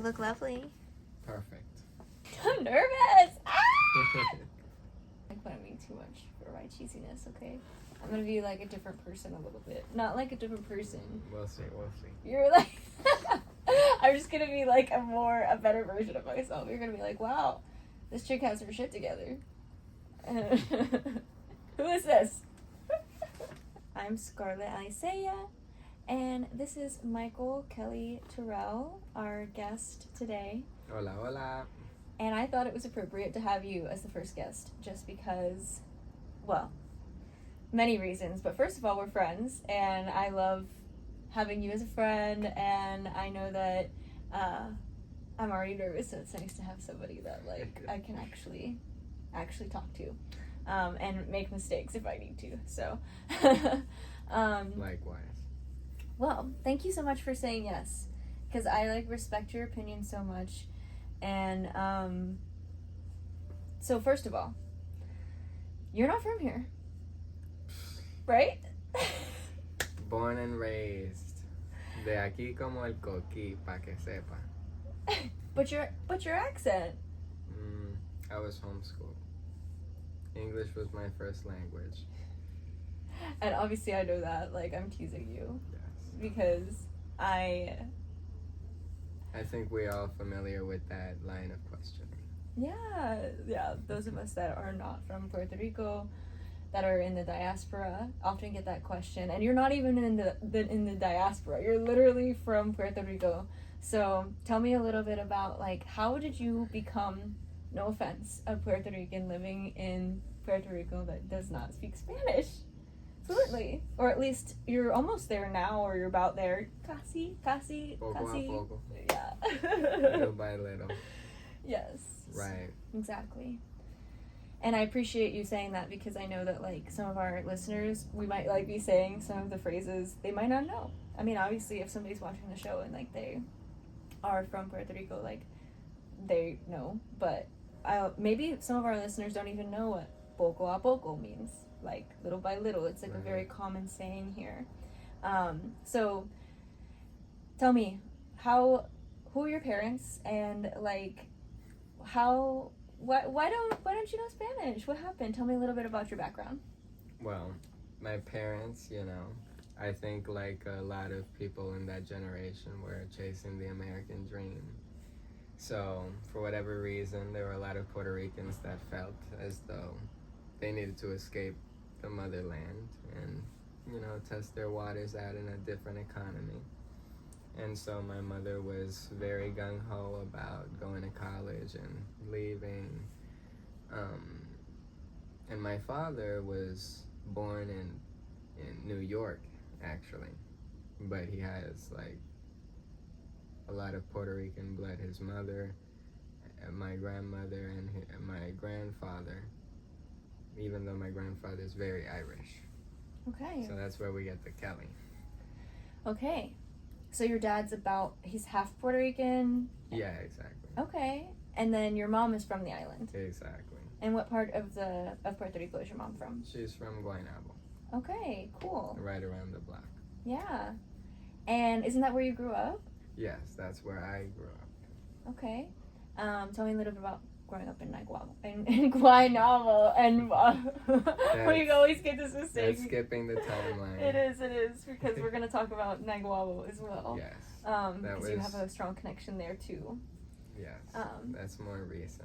look lovely. Perfect. I'm nervous. Ah! Make fun of me too much for my cheesiness, okay? I'm gonna be like a different person a little bit. Not like a different person. We'll see. You're like, I'm just gonna be like a better version of myself. You're gonna be like, wow, this chick has her shit together. Who is this? I'm Scarlett Isaiah, and this is Michael Kelly Terrell, our guest today. Hola, hola. And I thought it was appropriate to have you as the first guest, just because, well, many reasons. But first of all, we're friends, and I love having you as a friend, and I know that I'm already nervous, so it's nice to have somebody that, like, I can actually talk to, and make mistakes if I need to, so. Likewise. Well, thank you so much for saying yes, because I, like, respect your opinion so much. And, so first of all, you're not from here, right? Born and raised. De aquí como el Coquí, pa' que sepa. But your accent. I was homeschooled. English was my first language. And obviously I know that, like, I'm teasing you. Yes. Because I think we're all familiar with that line of questioning. Yeah, those of us that are not from Puerto Rico, that are in the diaspora, often get that question. And you're not even in the diaspora. You're literally from Puerto Rico. So tell me a little bit about, like, how did you become, no offense, a Puerto Rican living in Puerto Rico that does not speak Spanish fluently? Or at least you're almost there now, or you're about there. Casi. Poco a poco. Yeah. Little by little. Yes. Right. Exactly. And I appreciate you saying that, because I know that, like, some of our listeners, we might, like, be saying some of the phrases they might not know. I mean, obviously, if somebody's watching the show and, like, they are from Puerto Rico, like, they know. But maybe some of our listeners don't even know what poco a poco means. Like, little by little. It's, like, a very common saying here. So, tell me, who are your parents, and, like, why don't you know Spanish? What happened? Tell me a little bit about your background. Well, my parents, I think like a lot of people in that generation were chasing the American dream. So, for whatever reason, there were a lot of Puerto Ricans that felt as though they needed to escape the motherland and, test their waters out in a different economy. And so my mother was very gung-ho about going to college and leaving. And my father was born in New York, actually. But he has, like, a lot of Puerto Rican blood. His mother, my grandmother, and my grandfather, even though my grandfather is very Irish. Okay. So that's where we get the Kelly. Okay. So your dad's he's half Puerto Rican? Yeah, exactly. Okay. And then your mom is from the island? Exactly. And what part of Puerto Rico is your mom from? She's from Guaynabo. Okay, cool. Right around the block. Yeah. And isn't that where you grew up? Yes, that's where I grew up. Okay. Tell me a little bit about growing up in Guaynabo, and we always get this mistake. That's skipping the timeline. It is, because we're going to talk about Naguabo as well. Yes. Because you have a strong connection there, too. Yes, that's more recent.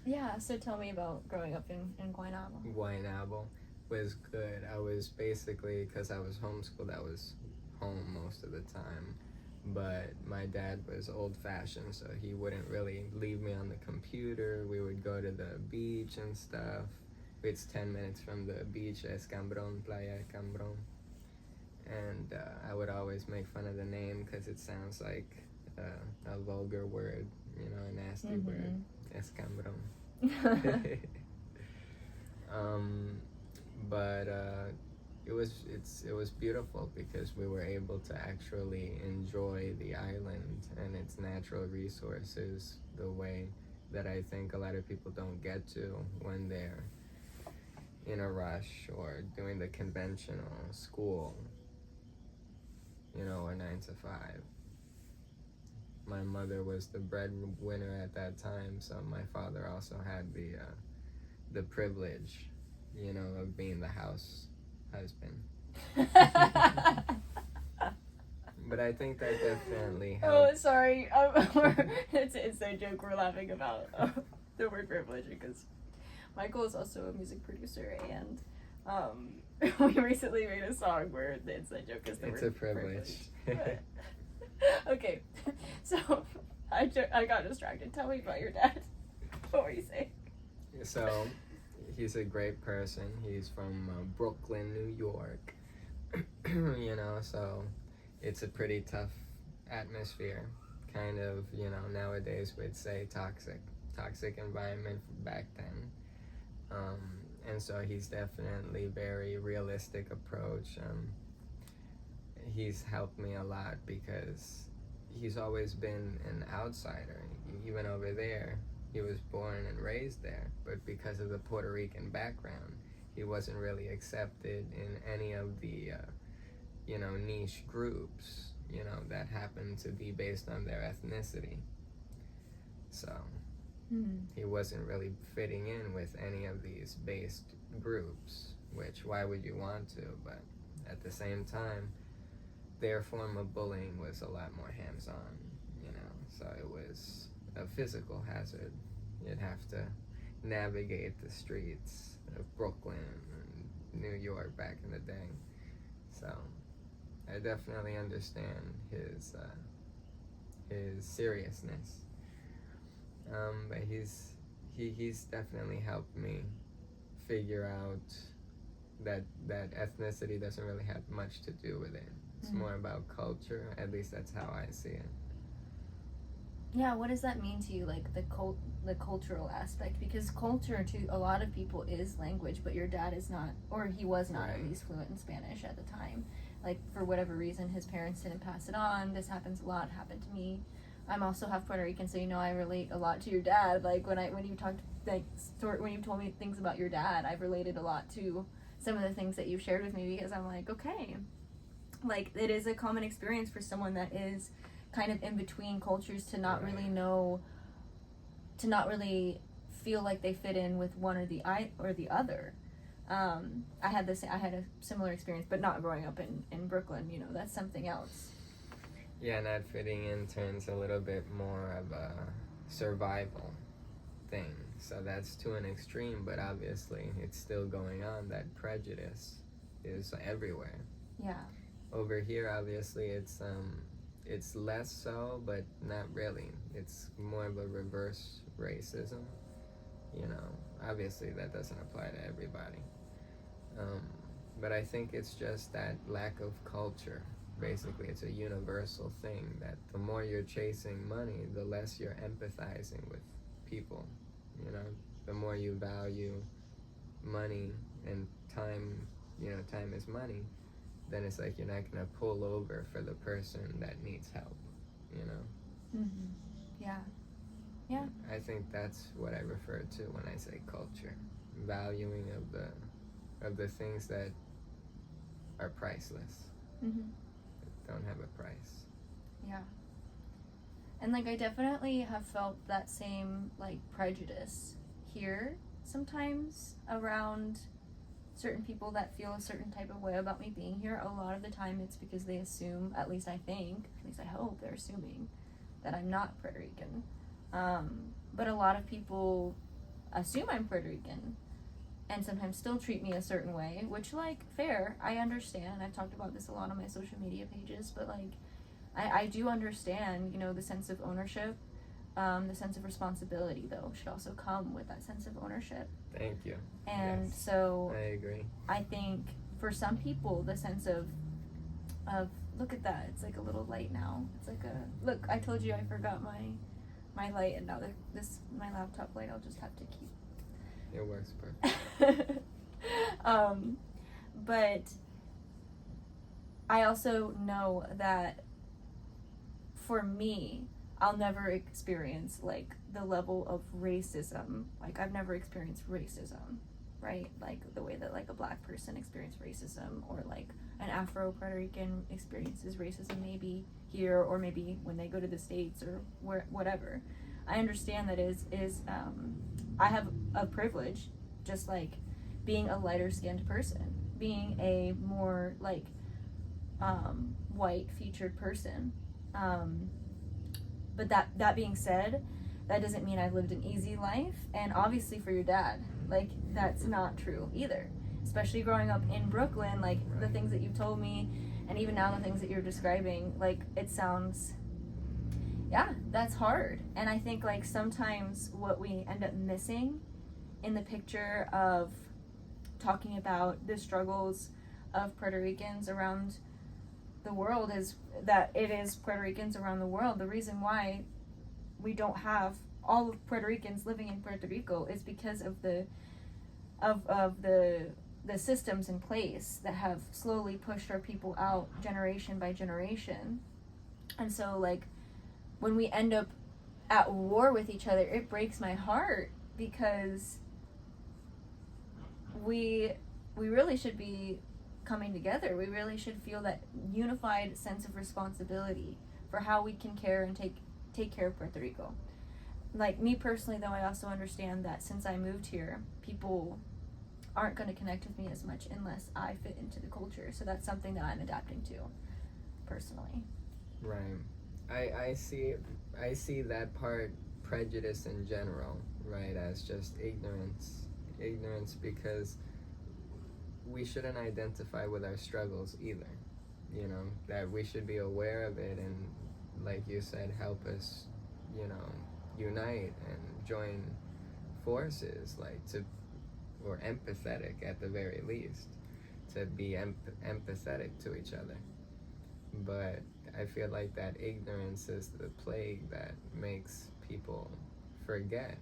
Yeah, so tell me about growing up in Guaynabo. Guaynabo was good. I was basically, because I was homeschooled, I was home most of the time. But my dad was old-fashioned, so he wouldn't really leave me on the computer. We would go to the beach and stuff. It's 10 minutes from the beach, Escambron, Playa Escambron. And I would always make fun of the name because it sounds like a vulgar word, a nasty word, Escambron. But it was beautiful because we were able to actually enjoy the island and its natural resources the way that I think a lot of people don't get to when they're in a rush or doing the conventional school, or 9 to 5. my mother was the breadwinner at that time, so my father also had the privilege, you know, of being the house husband. But I think that definitely helped. Oh, sorry. It's a joke we're laughing about the word privilege because Michael is also a music producer, and we recently made a song where the inside joke is the It's word a privilege. But, okay, so I got distracted. Tell me about your dad. What were you saying? So, he's a great person. He's from Brooklyn, New York. You know, so it's a pretty tough atmosphere. Kind of, you know, nowadays we'd say toxic environment back then. And so he's definitely very realistic approach. He's helped me a lot because he's always been an outsider. Even over there, he was born and raised there, but because of the Puerto Rican background, he wasn't really accepted in any of the niche groups, you know, that happen to be based on their ethnicity. So he wasn't really fitting in with any of these based groups, which why would you want to? But at the same time, their form of bullying was a lot more hands-on, you know, so it was a physical hazard. You'd have to navigate the streets of Brooklyn and New York back in the day. So I definitely understand his seriousness. But he's definitely helped me figure out that ethnicity doesn't really have much to do with it. It's more about culture. At least that's how I see it. Yeah, what does that mean to you, like the cultural aspect? Because culture to a lot of people is language, but your dad is not, or he was not, at least fluent in Spanish at the time. Like, for whatever reason, his parents didn't pass it on. This happens a lot. Happened to me. I'm also half Puerto Rican, so you know I relate a lot to your dad. Like when you talked, like when you told me things about your dad, I've related a lot to some of the things that you've shared with me because I'm like, okay, like it is a common experience for someone that is kind of in between cultures to not really know, to not really feel like they fit in with one or the other. I had a similar experience, but not growing up in Brooklyn. You know, that's something else. Yeah, not fitting in turns a little bit more of a survival thing. So that's to an extreme, but obviously it's still going on. That prejudice is everywhere. Yeah. Over here, obviously, it's less so, but not really. It's more of a reverse racism. You know, obviously that doesn't apply to everybody. But I think it's just that lack of culture. Basically, it's a universal thing that the more you're chasing money, the less you're empathizing with people. You know, the more you value money and time, you know, time is money, then it's like you're not going to pull over for the person that needs help, you know? Yeah. Yeah. I think that's what I refer to when I say culture. Valuing of the things that are priceless. Don't have a price. Yeah. And like I definitely have felt that same like prejudice here sometimes around certain people that feel a certain type of way about me being here. A lot of the time it's because they assume, at least I hope they're assuming that I'm not Puerto Rican. But a lot of people assume I'm Puerto Rican and sometimes still treat me a certain way, which, like, fair, I understand. I've talked about this a lot on my social media pages, but, like, I do understand, you know, the sense of ownership. The sense of responsibility, though, should also come with that sense of ownership. Thank you. And yes, so I agree. I think for some people, the sense of look at that, it's like a little light now. It's like look, I told you I forgot my light, and now my laptop light I'll just have to keep. It works perfect. But I also know that for me, I'll never experience like the level of racism. Like I've never experienced racism, right? Like the way that like a black person experienced racism, or like an Afro-Puerto Rican experiences racism maybe here, or maybe when they go to the States, or whatever. I understand that I have a privilege, just like being a lighter skinned person, being a more like white featured person. But that being said, that doesn't mean I've lived an easy life. And obviously for your dad, like, that's not true either. Especially growing up in Brooklyn, like, the things that you've told me, and even now the things that you're describing, like, it sounds, yeah, that's hard. And I think, like, sometimes what we end up missing in the picture of talking about the struggles of Puerto Ricans around the world is that it is Puerto Ricans around the world. The reason why we don't have all of Puerto Ricans living in Puerto Rico is because of the systems in place that have slowly pushed our people out generation by generation. And so, like, when we end up at war with each other, it breaks my heart, because we really should be coming together. We really should feel that unified sense of responsibility for how we can care and take care of Puerto Rico. Like, me personally, though, I also understand that since I moved here, people aren't going to connect with me as much unless I fit into the culture. So that's something that I'm adapting to personally. Right. I see that part, prejudice in general, right, as just ignorance because we shouldn't identify with our struggles either, you know, that we should be aware of it and, like you said, help us, you know, unite and join forces, like, or empathetic at the very least, to be empathetic to each other. But I feel like that ignorance is the plague that makes people forget.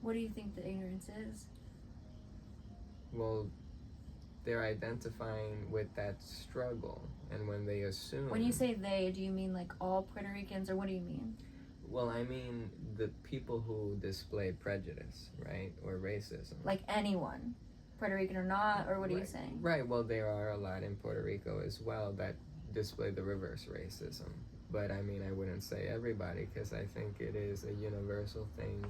What do you think the ignorance is? Well, they're identifying with that struggle, and when they assume... When you say they, do you mean like all Puerto Ricans, or what do you mean? Well, I mean the people who display prejudice, right, or racism. Like anyone, Puerto Rican or not, or what are you saying? Right, well, there are a lot in Puerto Rico as well that display the reverse racism. But I mean, I wouldn't say everybody, because I think it is a universal thing,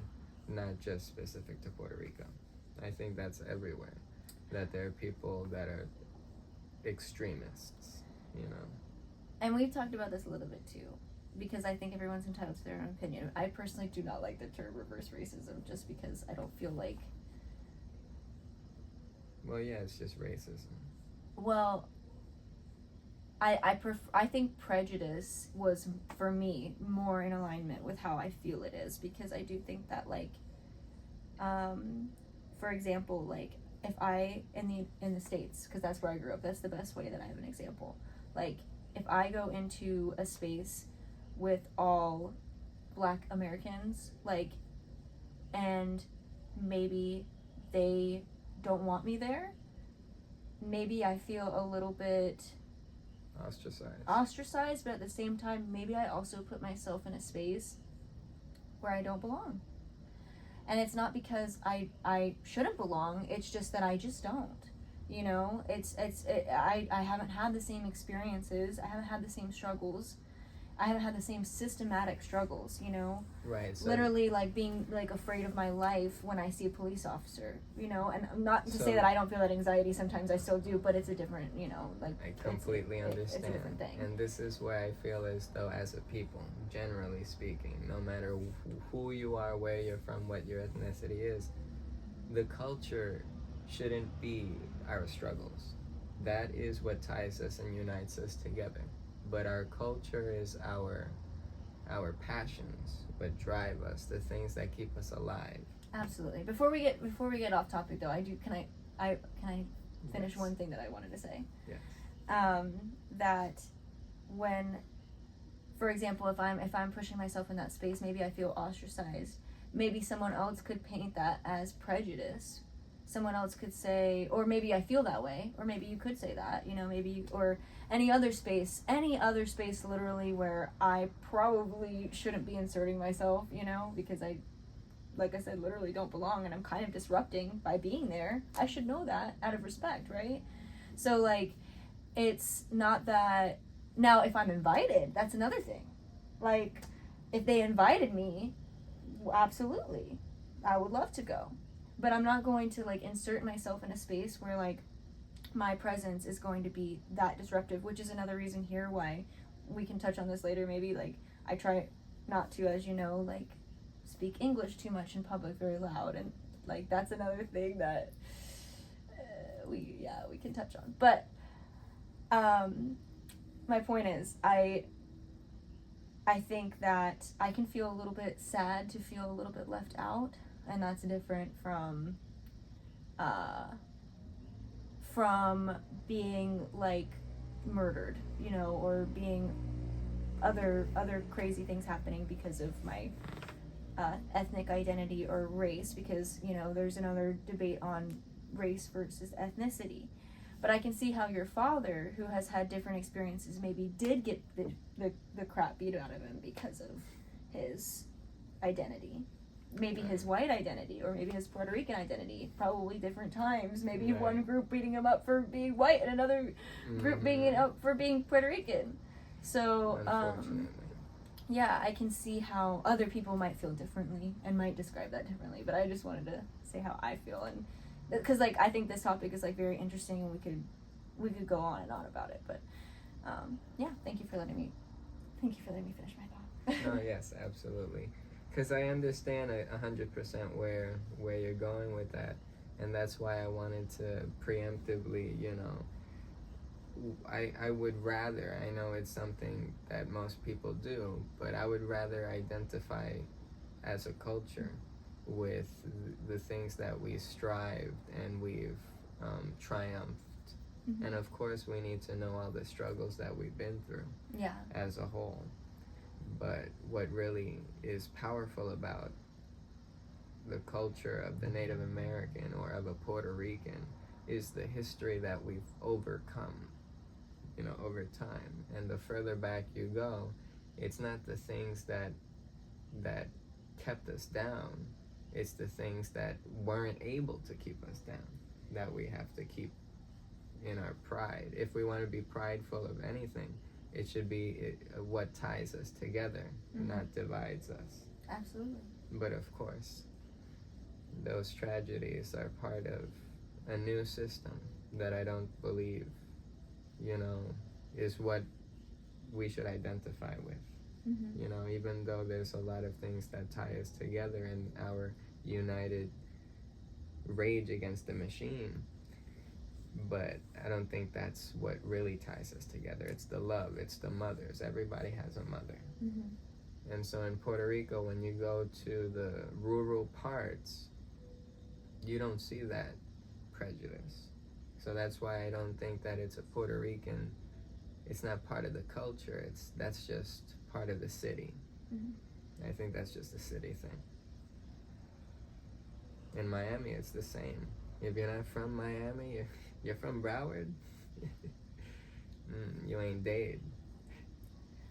not just specific to Puerto Rico. I think that's everywhere, that there are people that are extremists, you know. And we've talked about this a little bit too, because I think everyone's entitled to their own opinion. I personally do not like the term reverse racism, just because I don't feel like... Well, yeah, it's just racism. Well, I think prejudice was, for me, more in alignment with how I feel it is, because I do think that, like, for example, like, if I, in the States, because that's where I grew up, that's the best way that I have an example. Like, if I go into a space with all Black Americans, like, and maybe they don't want me there, maybe I feel a little bit ostracized, but at the same time, maybe I also put myself in a space where I don't belong. And it's not because I shouldn't belong, it's just that I just don't. You know, I haven't had the same experiences, I haven't had the same struggles, I haven't had the same systematic struggles, you know? Right. So literally, like, being, like, afraid of my life when I see a police officer, you know? And not to say that I don't feel that anxiety, sometimes I still do, but it's a different, you know, like... I completely understand. It's a different thing. And this is where I feel as though, as a people, generally speaking, no matter who you are, where you're from, what your ethnicity is, the culture shouldn't be our struggles. That is what ties us and unites us together. But our culture is our passions, what drive us, the things that keep us alive. Absolutely. Before we get off topic, though, can I finish Yes. one thing that I wanted to say? Yes. That when, for example, if I'm pushing myself in that space, maybe I feel ostracized. Maybe someone else could paint that as prejudice. Someone else could say, or maybe I feel that way, or maybe you could say that, you know, maybe, or any other space literally where I probably shouldn't be inserting myself, you know, because I, like I said, literally don't belong, and I'm kind of disrupting by being there. I should know that out of respect, right? So, like, it's not that. Now, if I'm invited, that's another thing. Like, if they invited me, absolutely, I would love to go. But I'm not going to, like, insert myself in a space where, like, my presence is going to be that disruptive, which is another reason here why we can touch on this later maybe. Like, I try not to, as you know, like, speak English too much in public very loud, and, like, that's another thing that we can touch on. But my point is, I think that I can feel a little bit sad to feel a little bit left out, and that's different from being, like, murdered, you know, or being other crazy things happening because of my ethnic identity or race, because, you know, there's another debate on race versus ethnicity. But I can see how your father, who has had different experiences, maybe did get the crap beat out of him because of his identity. Maybe his white identity, or maybe his Puerto Rican identity. Probably different times. Maybe one group beating him up for being white and another group beating him up for being Puerto Rican. So, yeah, I can see how other people might feel differently and might describe that differently. But I just wanted to say how I feel, and because, like, I think this topic is, like, very interesting, and we could go on and on about it. But yeah, thank you for letting me finish my thought. Oh yes, absolutely. Because I understand 100% where you're going with that, and that's why I wanted to preemptively, you know, I would rather, I know it's something that most people do, but I would rather identify as a culture with the things that we strived and we've triumphed. And of course we need to know all the struggles that we've been through as a whole. But what really is powerful about the culture of the Native American or of a Puerto Rican is the history that we've overcome, you know, over time. And the further back you go, it's not the things that kept us down, it's the things that weren't able to keep us down that we have to keep in our pride. If we want to be prideful of anything, it should be what ties us together, not divides us. Absolutely. But of course, those tragedies are part of a new system that I don't believe, you know, is what we should identify with. You know, even though there's a lot of things that tie us together in our united rage against the machine, but I don't think that's what really ties us together. It's the love, it's the mothers. Everybody has a mother. And so in Puerto Rico, when you go to the rural parts, you don't see that prejudice. So that's why I don't think that it's a Puerto Rican, it's not part of the culture, that's just part of the city. I think that's just a city thing. In Miami, it's the same. If you're not from Miami, you're from Broward, you ain't dead.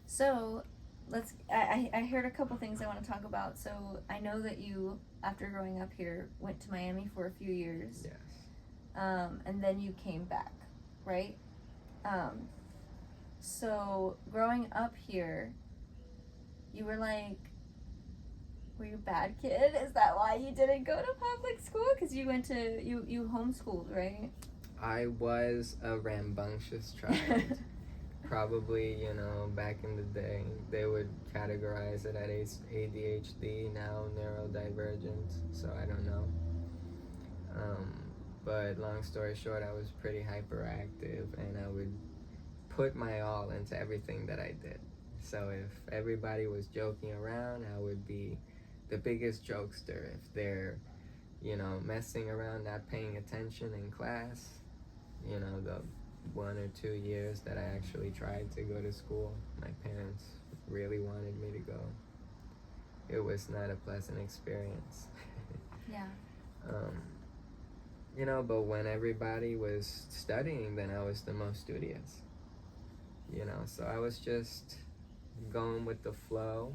So, I heard a couple things I want to talk about. So, I know that you, after growing up here, went to Miami for a few years. Yes. And then you came back, right? So, growing up here, you were like, were you a bad kid? Is that why you didn't go to public school? Because you went to, you homeschooled, right? I was a rambunctious child. Probably, you know, back in the day, they would categorize it as ADHD, now neurodivergent, so I don't know. But long story short, I was pretty hyperactive, and I would put my all into everything that I did. So if everybody was joking around, I would be the biggest jokester. If they're, you know, messing around, not paying attention in class, you know, the 1 or 2 years that I actually tried to go to school, my parents really wanted me to go. It was not a pleasant experience. Yeah. You know, but when everybody was studying, then I was the most studious. You know, so I was just going with the flow.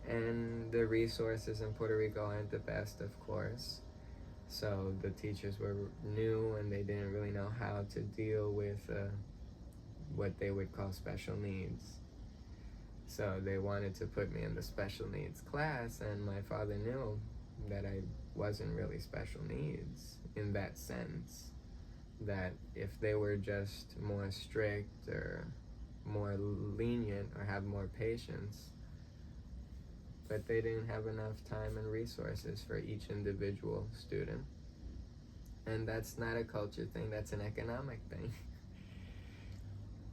And the resources in Puerto Rico aren't the best, of course. So the teachers were new and they didn't really know how to deal with what they would call special needs. So they wanted to put me in the special needs class, and my father knew that I wasn't really special needs in that sense. That if they were just more strict or more lenient or have more patience, but they didn't have enough time and resources for each individual student. And that's not a culture thing, that's an economic thing.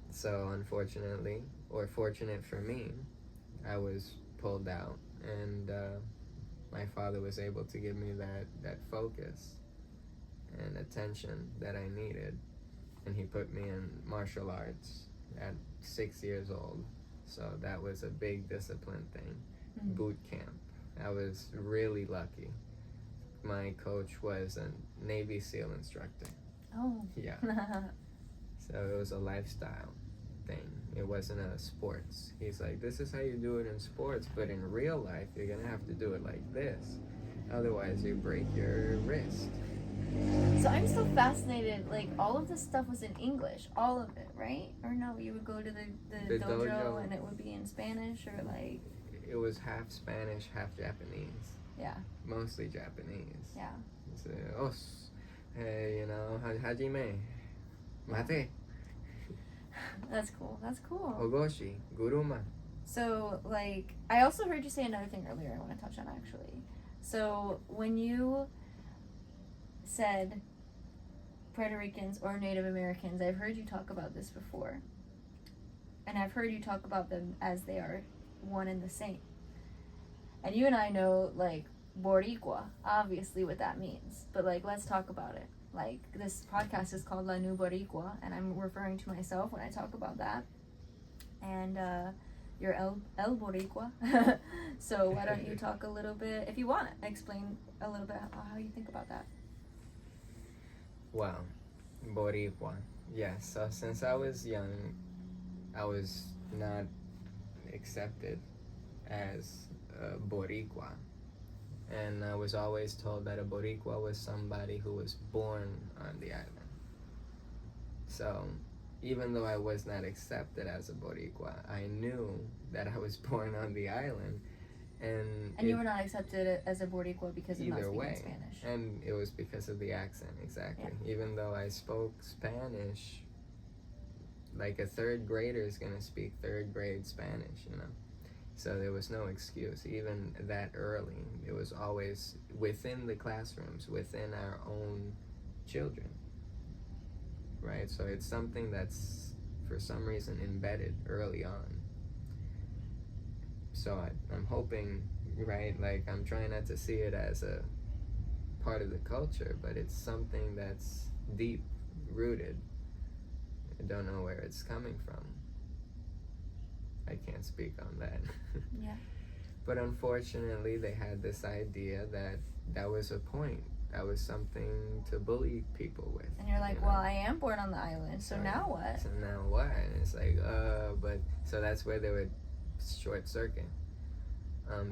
So unfortunately, or fortunate for me, I was pulled out, and my father was able to give me that focus and attention that I needed. And he put me in martial arts at 6 years old. So that was a big discipline thing. Boot camp. I was really lucky. My coach was a Navy SEAL instructor. Oh. Yeah. So it was a lifestyle thing. It wasn't a sports. He's like, this is how you do it in sports, but in real life, you're gonna have to do it like this. Otherwise, you break your wrist. So I'm still fascinated, like, all of this stuff was in English, all of it, right? Or no, you would go to the dojo and it would be in Spanish, or like... It was half Spanish, half Japanese. Yeah. Mostly Japanese. Yeah. So, hey, you know, hajime, mate, That's cool. That's cool. ogoshi, guruma. So, like, I also heard you say another thing earlier I want to touch on, actually. So, when you said Puerto Ricans or Native Americans, I've heard you talk about this before. And I've heard you talk about them as they are one and the same. And you and I know, like, Boricua, obviously what that means. But, like, let's talk about it. Like, this podcast is called La New Boricua, and I'm referring to myself when I talk about that. And you're El Boricua. So why don't you talk a little bit, if you want to, explain a little bit how you think about that. Wow, Boricua. Yes, so since I was young, I was not accepted as a Boricua. And I was always told that a Boricua was somebody who was born on the island. So even though I was not accepted as a Boricua, I knew that I was born on the island. And you were not accepted as a Boricua because of not speaking way. Spanish. And it was because of the accent, exactly. Yeah. Even though I spoke Spanish, like a third grader is going to speak third grade Spanish, you know. So there was no excuse, even that early. It was always within the classrooms, within our own children, right? So it's something that's, for some reason, embedded early on. So I'm hoping, right, like I'm trying not to see it as a part of the culture, but it's something that's deep rooted. I don't know where it's coming from. I can't speak on that. Yeah. But unfortunately, they had this idea that was a point. That was something to bully people with. And you're like, well, I am born on the island, so now what? So now what? And it's like, but so that's where they would short circuit.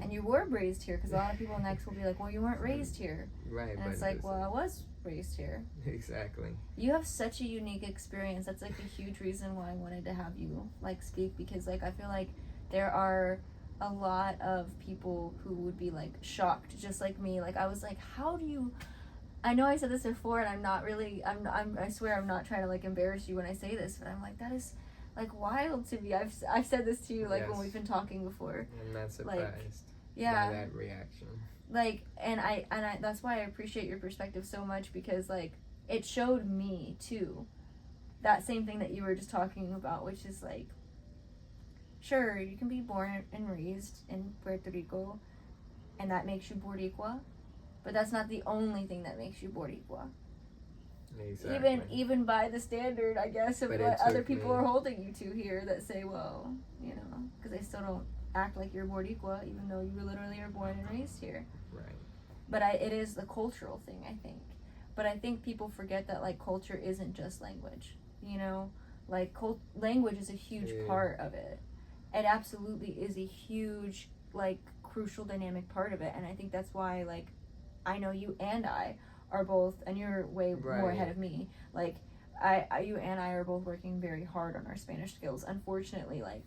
And you were raised here, because a lot of people next will be like, well, you weren't raised here. Right. And it's like, well, I was raised here. Exactly. You have such a unique experience. That's like a huge reason why I wanted to have you like speak, because like I feel like there are a lot of people who would be like shocked, just like me. Like I was like, how do you? I know I said this before, and I'm not really. I swear I'm not trying to like embarrass you when I say this, but I'm like, that is like wild to me. I've said this to you like when we've been talking before. I'm not surprised. Like, yeah. By that reaction. Like, and I that's why I appreciate your perspective so much, because like it showed me too that same thing that you were just talking about, which is like, sure, you can be born and raised in Puerto Rico and that makes you Boricua, but that's not the only thing that makes you Boricua. Exactly. Even by the standard, I guess, of what other people are holding you to here, that say, well, you know, because they still don't act like you're Boricua, even though you literally are born and raised here. Right. But it is the cultural thing, I think. But I think people forget that like culture isn't just language. You know, like language is a huge part of it. It absolutely is a huge, like, crucial dynamic part of it. And I think that's why, like, I know you and I are both, and you're way more Right. ahead of me. Like, you and I are both working very hard on our Spanish skills. Unfortunately, like,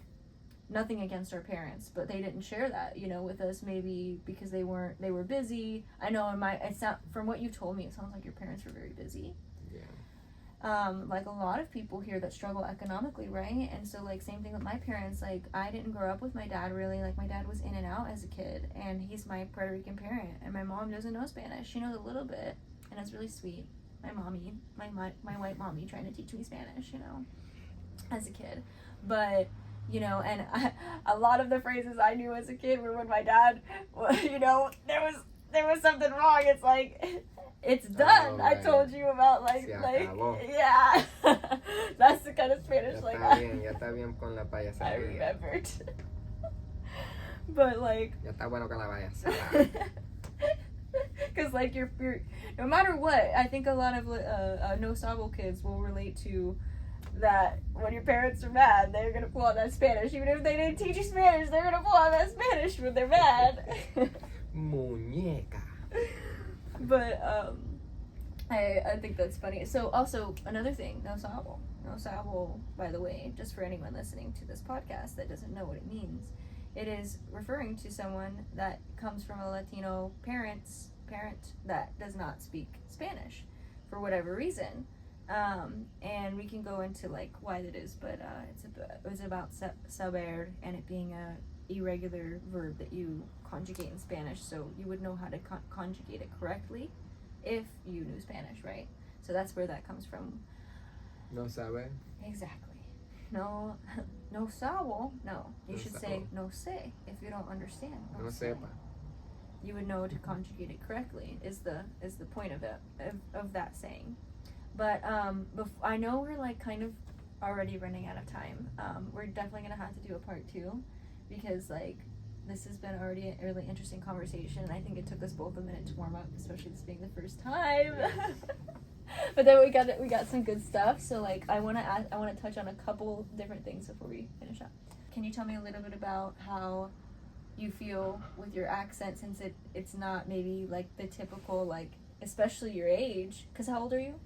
nothing against our parents, but they didn't share that, you know, with us, maybe because they were busy. I know it's not, from what you told me, it sounds like your parents were very busy. Yeah. Like a lot of people here that struggle economically, right? And so, like, same thing with my parents. Like, I didn't grow up with my dad really. Like, my dad was in and out as a kid, and he's my Puerto Rican parent, and my mom doesn't know Spanish. She knows a little bit, and it's really sweet. My mommy, my white mommy, trying to teach me Spanish, you know, as a kid. But, you know, and a lot of the phrases I knew as a kid were when my dad, you know, there was something wrong. It's like, it's done. Oh, I right. told you about, like, yeah. That's the kind of Spanish, Ya like, está bien con la I payasería. remembered. But, like, Ya está bueno con la payasería. because, like, you're no matter what, I think a lot of no sabo kids will relate to that. When your parents are mad, they're gonna pull out that Spanish. Even if they didn't teach you Spanish, they're gonna pull out that Spanish when they're mad. Muñeca. But I think that's funny. So also another thing, no sabo, by the way, just for anyone listening to this podcast that doesn't know what it means, it is referring to someone that comes from a Latino parent that does not speak Spanish for whatever reason. And we can go into, like, why that is, but it's about saber, and it being a irregular verb that you conjugate in Spanish, so you would know how to conjugate it correctly if you knew Spanish, right? So that's where that comes from. No sabe. Exactly. No sabo. No. You No should sabo. say no sé if you don't understand. No sé. sepa. You would know to conjugate it correctly. Is the point of it of that saying. But I know we're, like, kind of already running out of time. We're definitely gonna have to do a part 2 because, like, this has been already a really interesting conversation, and I think it took us both a minute to warm up, especially this being the first time. But then we got some good stuff. So, like, I want to touch on a couple different things before we finish up. Can you tell me a little bit about how you feel with your accent, since it's not maybe like the typical, like, especially your age? Because how old are you?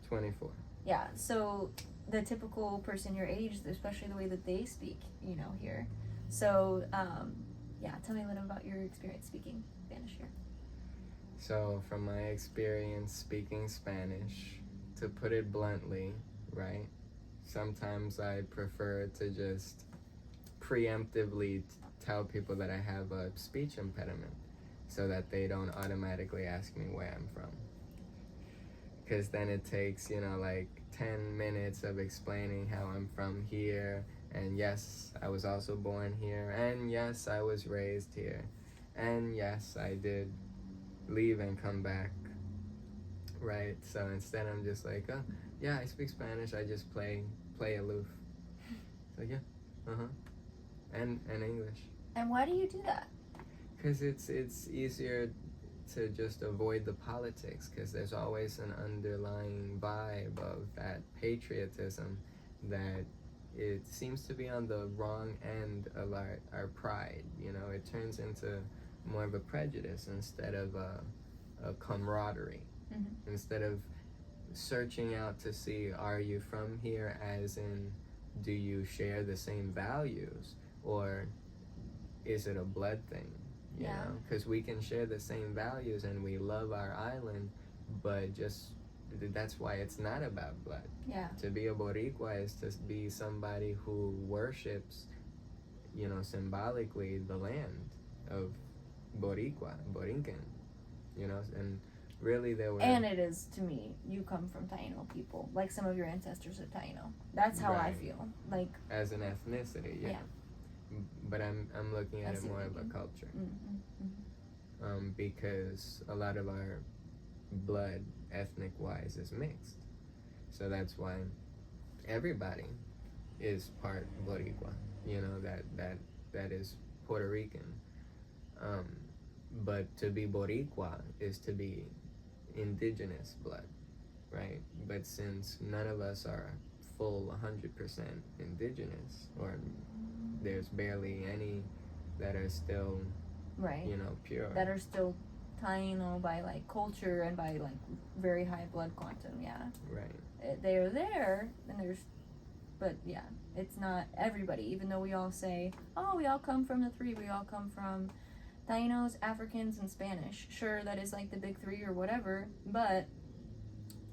24. Yeah. So the typical person your age, especially the way that they speak, you know, here. So yeah, tell me a little about your experience speaking Spanish here. So, from my experience speaking Spanish, to put it bluntly, right, sometimes I prefer to just preemptively tell people that I have a speech impediment so that they don't automatically ask me where I'm from. Because then it takes, you know, like 10 minutes of explaining how I'm from here, and yes, I was also born here, and yes, I was raised here, and yes, I did leave and come back, right? So instead I'm just like, oh, yeah, I speak Spanish, I just play aloof. So yeah, and English. And why do you do that? Because it's easier to just avoid the politics, because there's always an underlying vibe of that patriotism that it seems to be on the wrong end of our pride. You know, it turns into more of a prejudice instead of a camaraderie. Mm-hmm. Instead of searching out to see, are you from here, as in, do you share the same values, or is it a blood thing? You know, because we can share the same values and we love our island, but just that's why it's not about blood. Yeah. To be a Boricua is to be somebody who worships, you know, symbolically the land of Boricua, Borinquen, you know, and really there were... And it is, to me, you come from Taino people, like some of your ancestors are Taino. That's how I feel. Like, as an ethnicity, yeah. But I'm looking at it more of a culture. Mm-hmm. Because a lot of our blood, ethnic-wise, is mixed. So that's why everybody is part Boricua, you know, that is Puerto Rican. But to be Boricua is to be indigenous blood, right? But since none of us are full 100% indigenous, or there's barely any that are still, right, you know, pure. that are still Taino by like culture and by like very high blood quantum. Yeah, Right. they are there, and but yeah, it's not everybody. Even though we all say, oh, we all come from the three. We all come from Tainos, Africans, and Spanish. Sure, that is like the big three or whatever, but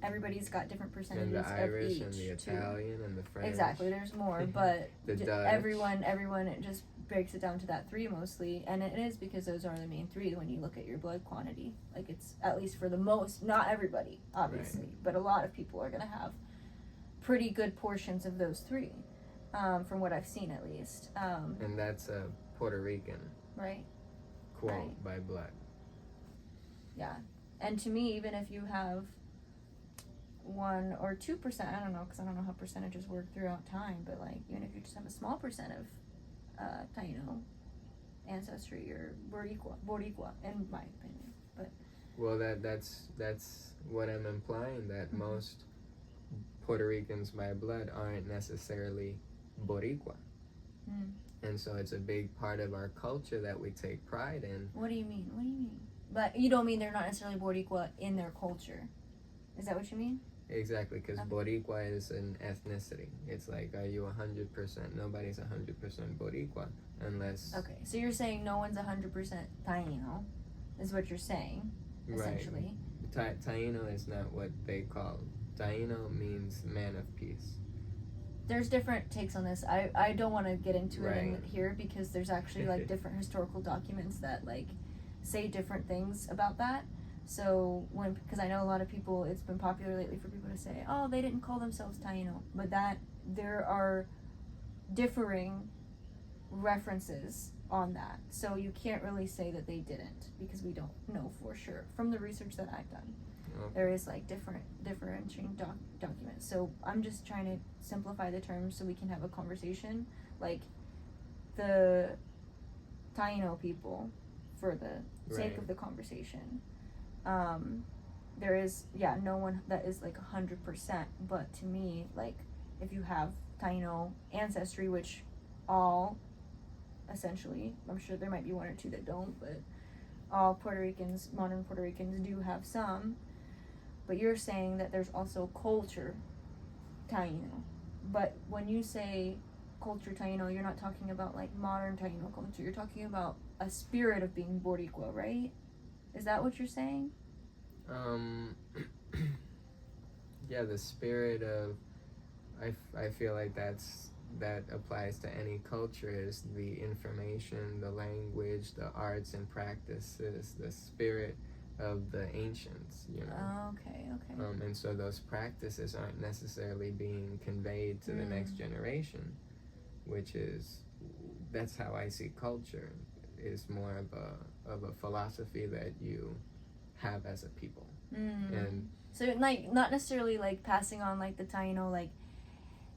everybody's got different percentages And the Irish of each and the too. Italian and the French. Exactly, there's more, but the Dutch. everyone, it just breaks it down to that three mostly, and it is because those are the main three when you look at your blood quantity. Like, it's at least for the most, not everybody, obviously, Right. but a lot of people are going to have pretty good portions of those three, from what I've seen at least. And that's a Puerto Rican Right? quote Right. by blood. Yeah. And to me, even if you have 1 or 2%, I don't know, because I don't know how percentages work throughout time, but like, even if you just have a small percent of Taino ancestry, or Boricua, in my opinion. But Well, that's what I'm implying, that most Puerto Ricans by blood aren't necessarily Boricua. And so it's a big part of our culture that we take pride in. What do you mean? But you don't mean they're not necessarily Boricua in their culture. Is that what you mean? Exactly, because Okay. Boricua is an ethnicity. It's like, are you 100%? Nobody's 100% Boricua unless... Okay, so you're saying no one's 100% Taino, is what you're saying, essentially. Right. Taino is not what they call. Taino means man of peace. There's different takes on this. I don't want to get into it Right. here because there's actually like different historical documents that like say different things about that. So because I know a lot of people, it's been popular lately for people to say, oh, they didn't call themselves Taino, but that there are differing references on that. So you can't really say that they didn't because we don't know for sure from the research that I've done. Okay. There is like differentiating documents. So I'm just trying to simplify the terms so we can have a conversation. Like the Taino people, for the sake of the conversation, there is no one that is like 100%. But to me, like if you have Taino ancestry, which all essentially, I'm sure there might be 1 or 2 that don't, but all Puerto Ricans, modern Puerto Ricans, do have some. But you're saying that there's also culture Taino. But when you say culture Taino, you're not talking about like modern Taino culture. You're talking about a spirit of being Boricua, right? Is that what you're saying? Yeah, the spirit of, I feel like that applies to any culture, is the information, the language, the arts and practices, the spirit of the ancients, you know. Okay. And so those practices aren't necessarily being conveyed to the next generation, that's how I see culture, is more of a philosophy that you have as a people. And so like not necessarily like passing on like the Taino like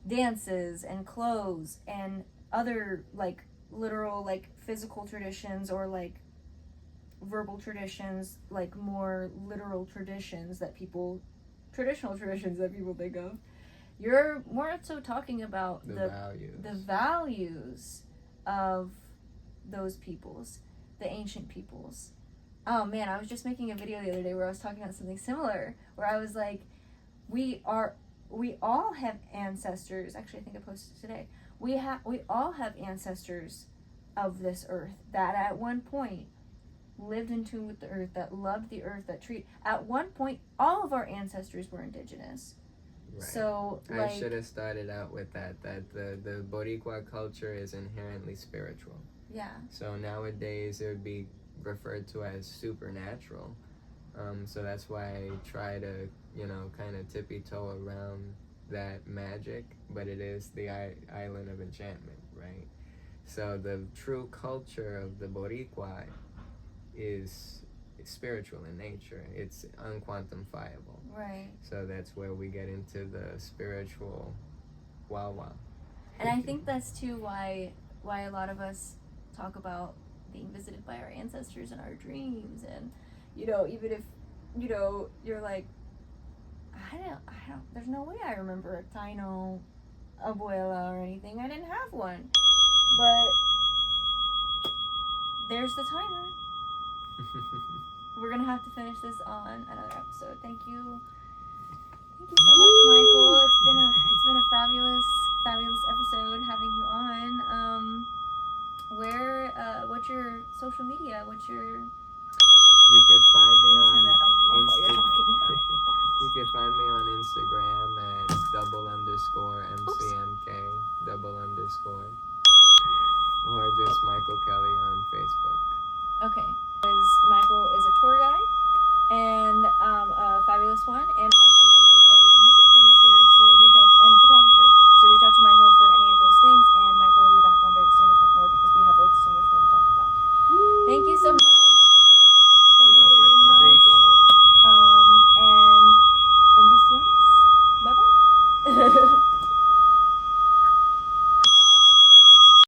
dances and clothes and other like literal like physical traditions or like verbal traditions, like more literal traditions that people think of. You're more so talking about the values of those peoples, the ancient peoples. Oh man, I was just making a video the other day where I was talking about something similar, where I was like, we all have ancestors. Actually, I think I posted today. We all have ancestors of this earth that at one point lived in tune with the earth, that loved the earth, at one point all of our ancestors were indigenous. Right. So like, I should have started out with that the Boricua culture is inherently spiritual. Yeah. So nowadays it would be referred to as supernatural. So that's why I try to, kind of tippy-toe around that magic, but it is the island of enchantment, right? So the true culture of the Boricua is spiritual in nature. It's unquantifiable. Right. So that's where we get into the spiritual wow. And I think that's too why a lot of us talk about being visited by our ancestors in our dreams, and even if you're like, I don't there's no way I remember a Taino abuela or anything. I didn't have one. But there's the timer. we're gonna have to finish this on another episode. Thank you so much, Michael. It's been a fabulous episode having you on. What's your social media? What's your... You could find me on You could find me on Instagram at _MCMK _ or just Michael Kelly on Facebook. Okay. Michael is a tour guide and a fabulous one, and also